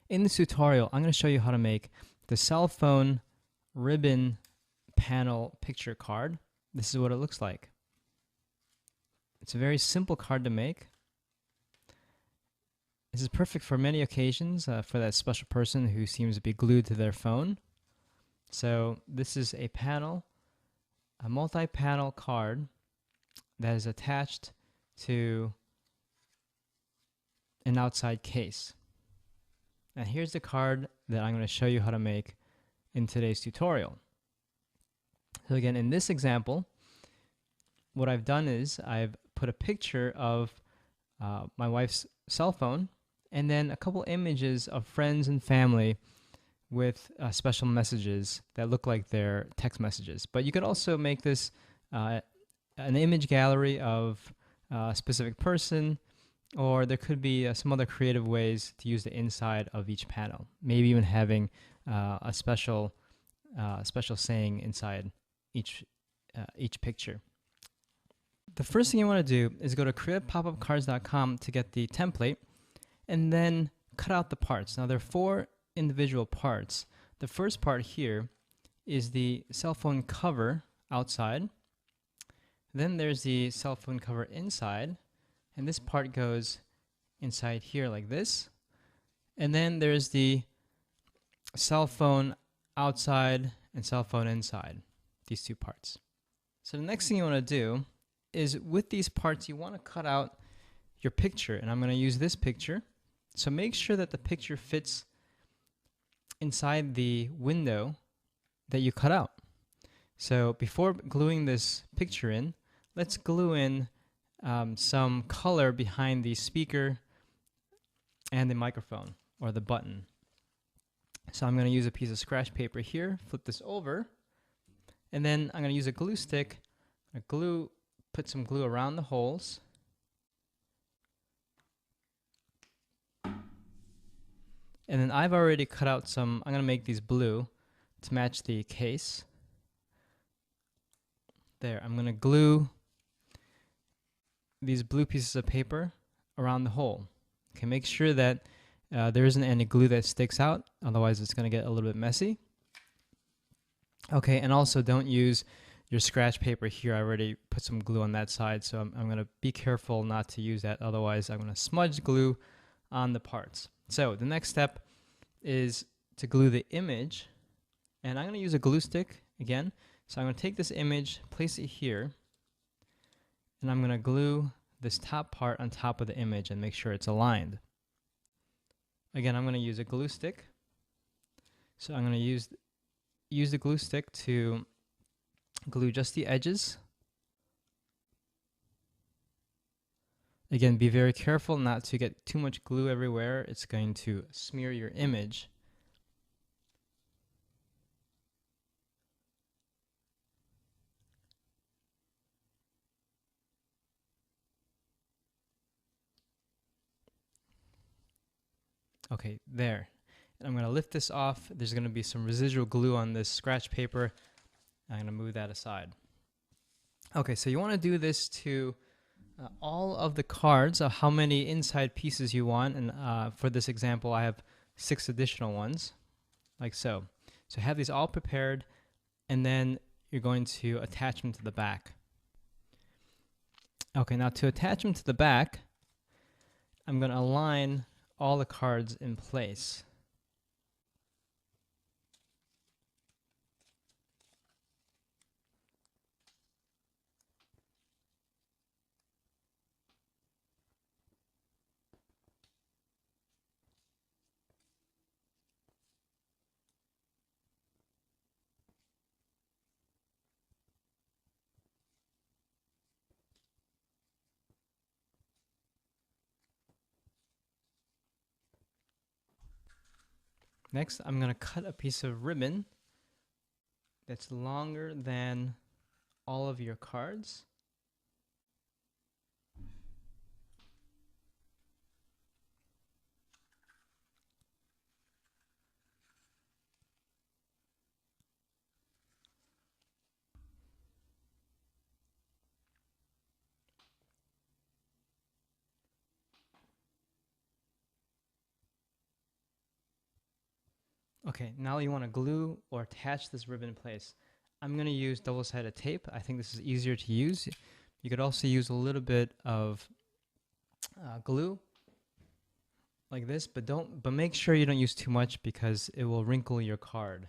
In this tutorial, I'm going to show you how to make the cell phone ribbon panel picture card. This is what it looks like. It's a very simple card to make. This is perfect for many occasions, for that special person who seems to be glued to their phone. So this is a panel, a multi-panel card that is attached to an outside case. And here's the card that I'm going to show you how to make in today's tutorial. So again, in this example, what I've done is I've put a picture of my wife's cell phone and then a couple images of friends and family with special messages that look like they're text messages. But you could also make this an image gallery of a specific person, or there could be some other creative ways to use the inside of each panel. Maybe even having a special saying inside each picture. The first thing you want to do is go to createPopUpCards.com to get the template, and then cut out the parts. Now there are 4 individual parts. The first part here is the cell phone cover outside. Then there's the cell phone cover inside, and this part goes inside here like this. And then there's the cell phone outside and cell phone inside, these 2 parts. So the next thing you want to do is with these parts, you want to cut out your picture, and I'm going to use this picture. So make sure that the picture fits inside the window that you cut out. So before gluing this picture in, let's glue in some color behind the speaker and the microphone, or the button. So I'm going to use a piece of scratch paper here, flip this over, and then I'm going to use a glue stick, put some glue around the holes. And then I've already cut out some, I'm going to make these blue to match the case. There, I'm going to glue these blue pieces of paper around the hole. Okay, make sure that there isn't any glue that sticks out, otherwise it's going to get a little bit messy. Okay, and also don't use your scratch paper here. I already put some glue on that side, so I'm going to be careful not to use that, otherwise I'm going to smudge glue on the parts. So the next step is to glue the image, and I'm going to use a glue stick again. So I'm going to take this image, place it here, and I'm going to glue this top part on top of the image and make sure it's aligned. Again, I'm going to use a glue stick. So I'm going to use the glue stick to glue just the edges. Again, be very careful not to get too much glue everywhere. It's going to smear your image. Okay, there. And I'm going to lift this off. There's going to be some residual glue on this scratch paper. I'm going to move that aside. Okay, so you want to do this to all of the cards of how many inside pieces you want, and for this example I have 6 additional ones, like so. So have these all prepared, and then you're going to attach them to the back. Okay, now to attach them to the back, I'm going to align all the cards in place. Next, I'm going to cut a piece of ribbon that's longer than all of your cards. Okay, now you want to glue or attach this ribbon in place. I'm going to use double-sided tape. I think this is easier to use. You could also use a little bit of glue like this, but make sure you don't use too much because it will wrinkle your card.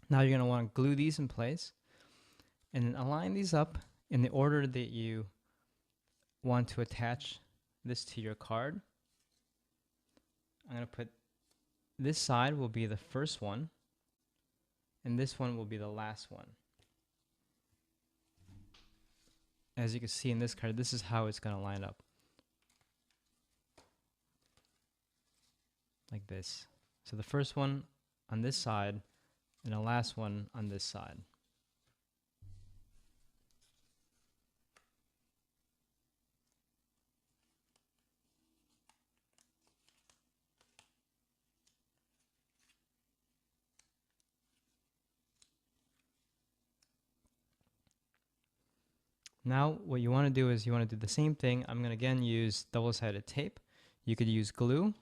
Now you're going to want to glue these in place and then align these up in the order that you want to attach this to your card. I'm going to put this side will be the first one and this one will be the last one. As you can see in this card, this is how it's going to line up. Like this. So the first one on this side and the last one on this side. Now what you want to do is you want to do the same thing. I'm going to again use double-sided tape. You could use glue.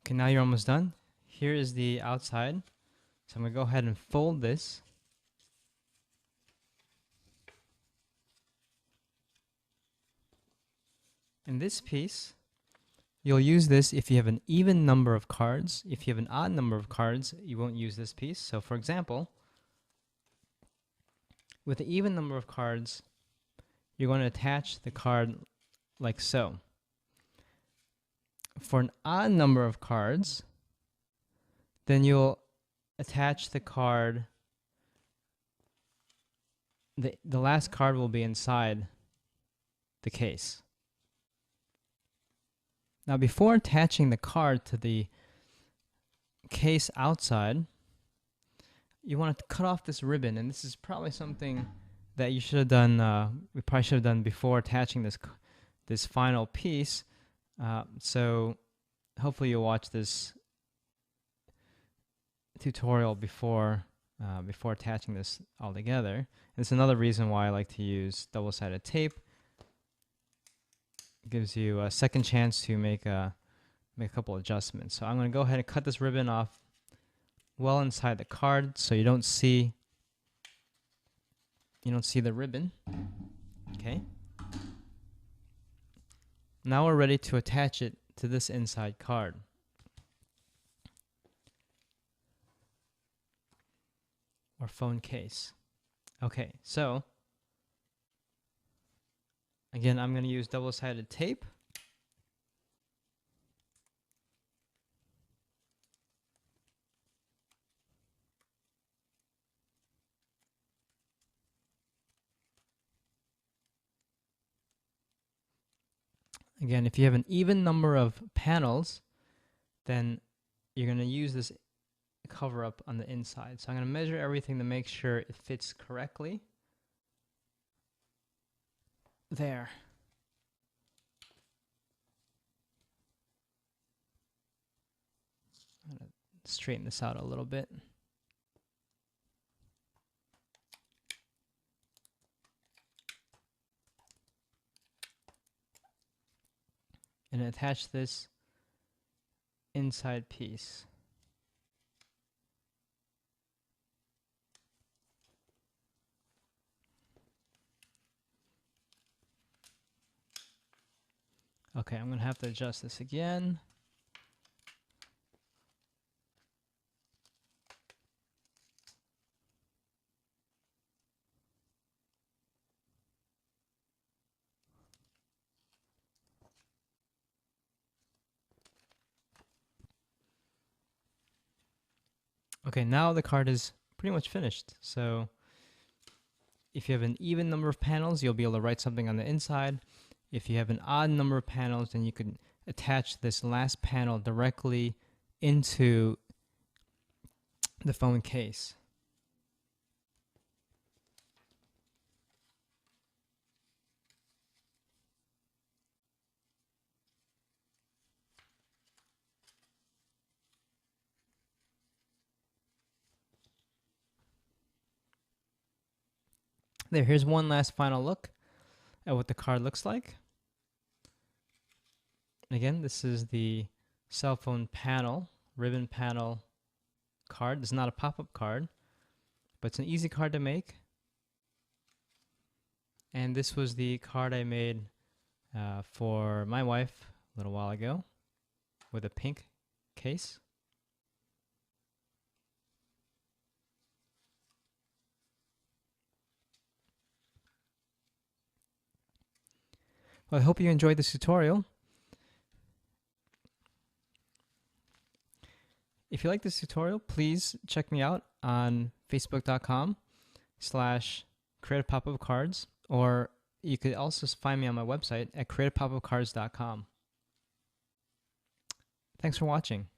Okay, now you're almost done. Here is the outside. So I'm going to go ahead and fold this. In this piece, you'll use this if you have an even number of cards. If you have an odd number of cards, you won't use this piece. So for example, with an even number of cards, you're going to attach the card like so. For an odd number of cards, then you'll attach the card. The last card will be inside the case. Now before attaching the card to the case outside, you want to cut off this ribbon, and this is probably something that you should have done, we probably should have done before attaching this final piece. So hopefully you'll watch this tutorial before attaching this all together. It's another reason why I like to use double-sided tape. It gives you a second chance to make a couple adjustments. So I'm going to go ahead and cut this ribbon off well inside the card so you don't see the ribbon. Okay. Now we're ready to attach it to this inside card. Or phone case. Okay, so again, I'm going to use double-sided tape. Again, if you have an even number of panels, then you're going to use this cover up on the inside. So I'm going to measure everything to make sure it fits correctly. There. I'm going to straighten this out a little bit. And attach this inside piece. Okay, I'm going to have to adjust this again. Okay, now the card is pretty much finished. So if you have an even number of panels, you'll be able to write something on the inside. If you have an odd number of panels, then you can attach this last panel directly into the phone case. There, here's one last final look at what the card looks like. Again, this is the cell phone panel, ribbon panel card. This is not a pop-up card, but it's an easy card to make. And this was the card I made for my wife a little while ago with a pink case. Well, I hope you enjoyed this tutorial. If you like this tutorial, please check me out on facebook.com/creativepopupcards, or you could also find me on my website at creativepopupcards.com. Thanks for watching.